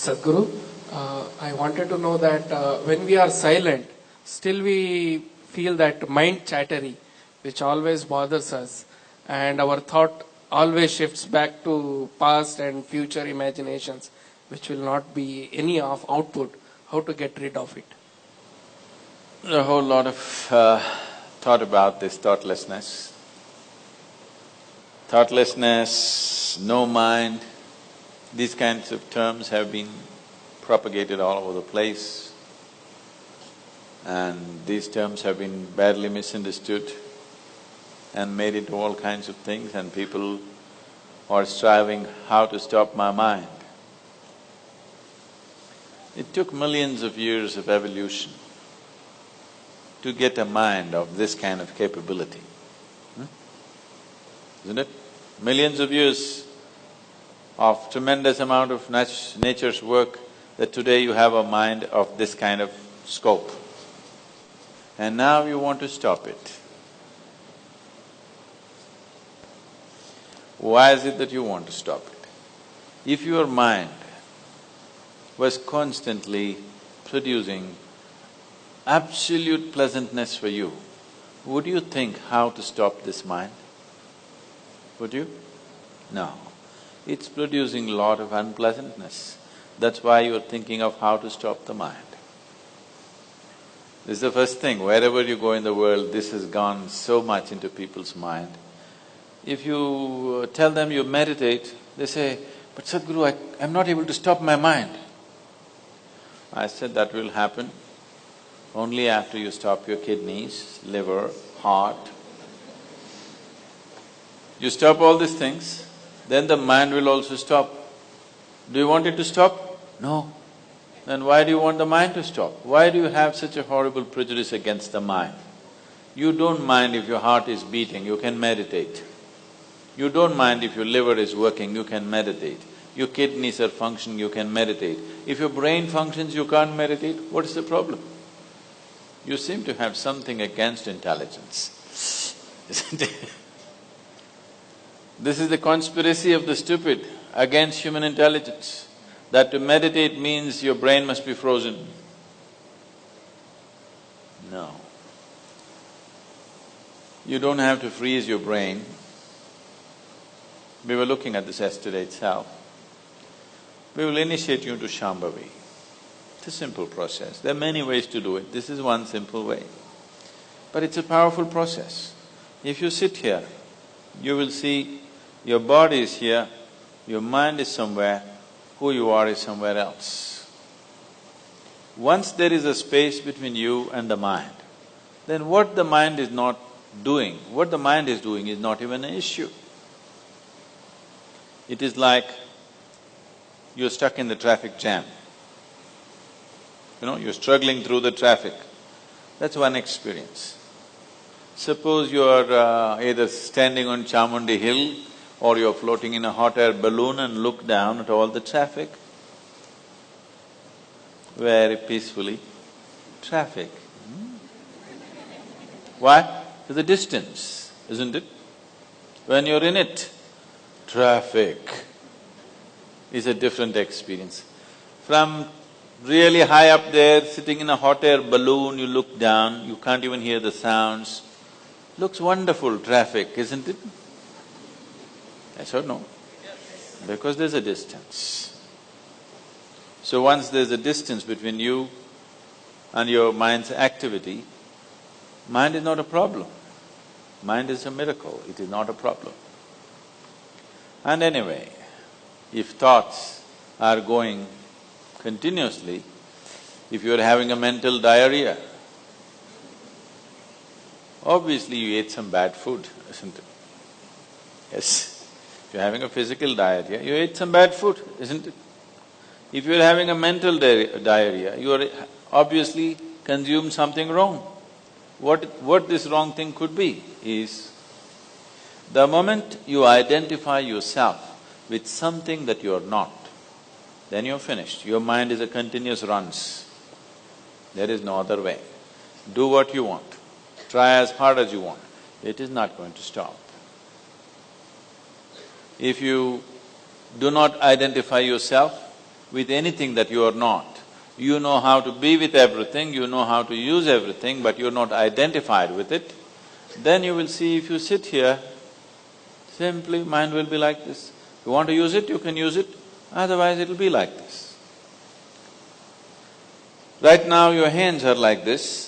Sadhguru, I wanted to know that when we are silent, still we feel that mind chattery, which always bothers us, and our thought always shifts back to past and future imaginations, which will not be any of output. How to get rid of it? A whole lot of thought about this thoughtlessness. Thoughtlessness, no mind, these kinds of terms have been propagated all over the place, and these terms have been badly misunderstood and made into all kinds of things, and people are striving how to stop my mind. It took millions of years of evolution to get a mind of this kind of capability, isn't it? Millions of years of tremendous amount of nature's work that today you have a mind of this kind of scope. And now you want to stop it. Why is it that you want to stop it? If your mind was constantly producing absolute pleasantness for you, would you think how to stop this mind? Would you? No. It's producing a lot of unpleasantness. That's why you're thinking of how to stop the mind. This is the first thing, wherever you go in the world, this has gone so much into people's mind. If you tell them you meditate, they say, "But Sadhguru, I'm not able to stop my mind." I said, that will happen only after you stop your kidneys, liver, heart. You stop all these things, then the mind will also stop. Do you want it to stop? No. Then why do you want the mind to stop? Why do you have such a horrible prejudice against the mind? You don't mind if your heart is beating, you can meditate. You don't mind if your liver is working, you can meditate. Your kidneys are functioning, you can meditate. If your brain functions, you can't meditate, what is the problem? You seem to have something against intelligence, isn't it? This is the conspiracy of the stupid against human intelligence, that to meditate means your brain must be frozen. No. You don't have to freeze your brain. We were looking at this yesterday itself. We will initiate you into Shambhavi. It's a simple process. There are many ways to do it. This is one simple way. But it's a powerful process. If you sit here, you will see your body is here, your mind is somewhere, who you are is somewhere else. Once there is a space between you and the mind, then what the mind is not doing, what the mind is doing is not even an issue. It is like you're stuck in the traffic jam. You're struggling through the traffic. That's one experience. Suppose you're either standing on Chamundi Hill or you're floating in a hot air balloon and look down at all the traffic. Very peacefully, traffic. Why? To the distance, isn't it? When you're in it, traffic is a different experience. From really high up there, sitting in a hot air balloon, you look down, you can't even hear the sounds. Looks wonderful, traffic, isn't it? Yes or no? Because there's a distance. So once there's a distance between you and your mind's activity, mind is not a problem. Mind is a miracle, it is not a problem. And anyway, if thoughts are going continuously, if you're having a mental diarrhea, obviously you ate some bad food, isn't it? Yes. If you're having a physical diarrhea, you ate some bad food, isn't it? If you're having a mental diarrhea, you are obviously consumed something wrong. What this wrong thing could be is, the moment you identify yourself with something that you're not, then you're finished. Your mind is a continuous runs. There is no other way. Do what you want, try as hard as you want, it is not going to stop. If you do not identify yourself with anything that you are not. You know how to be with everything, you know how to use everything, but you're not identified with it, then you will see if you sit here, simply mind will be like this. You want to use it, you can use it, otherwise it'll be like this. Right now your hands are like this,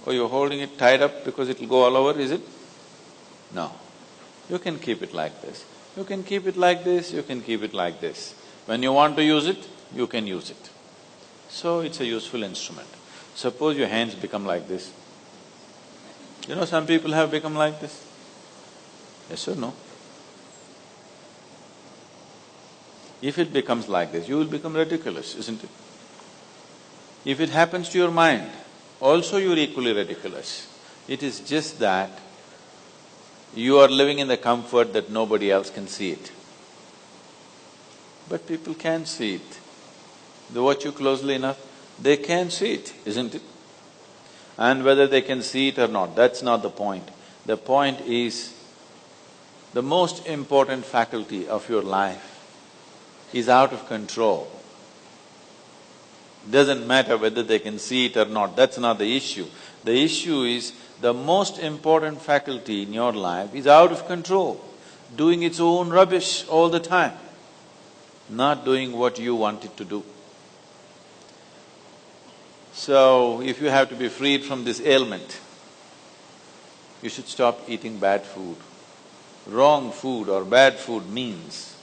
or you're holding it tied up because it'll go all over, is it? No. You can keep it like this. You can keep it like this, you can keep it like this. When you want to use it, you can use it. So it's a useful instrument. Suppose your hands become like this. You know, some people have become like this. Yes or no? If it becomes like this, you will become ridiculous, isn't it? If it happens to your mind, also you're equally ridiculous. It is just that you are living in the comfort that nobody else can see it. But people can see it. They watch you closely enough, they can see it, isn't it? And whether they can see it or not, that's not the point. The point is, the most important faculty of your life is out of control. Doesn't matter whether they can see it or not, that's not the issue. The issue is, the most important faculty in your life is out of control, doing its own rubbish all the time, not doing what you want it to do. So, if you have to be freed from this ailment, you should stop eating bad food. Wrong food or bad food means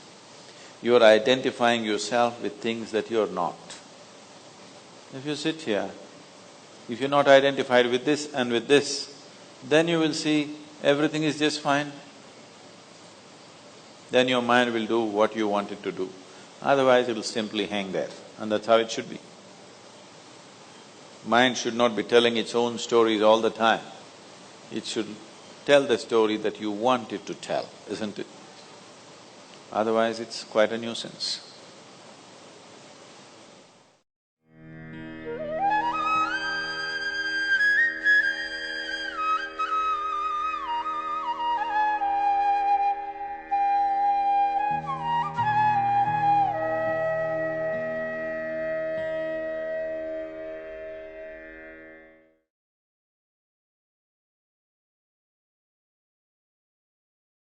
you are identifying yourself with things that you are not. If you sit here, if you're not identified with this and with this, then you will see everything is just fine. Then your mind will do what you want it to do. Otherwise, it will simply hang there, and that's how it should be. Mind should not be telling its own stories all the time. It should tell the story that you want it to tell, isn't it? Otherwise, it's quite a nuisance.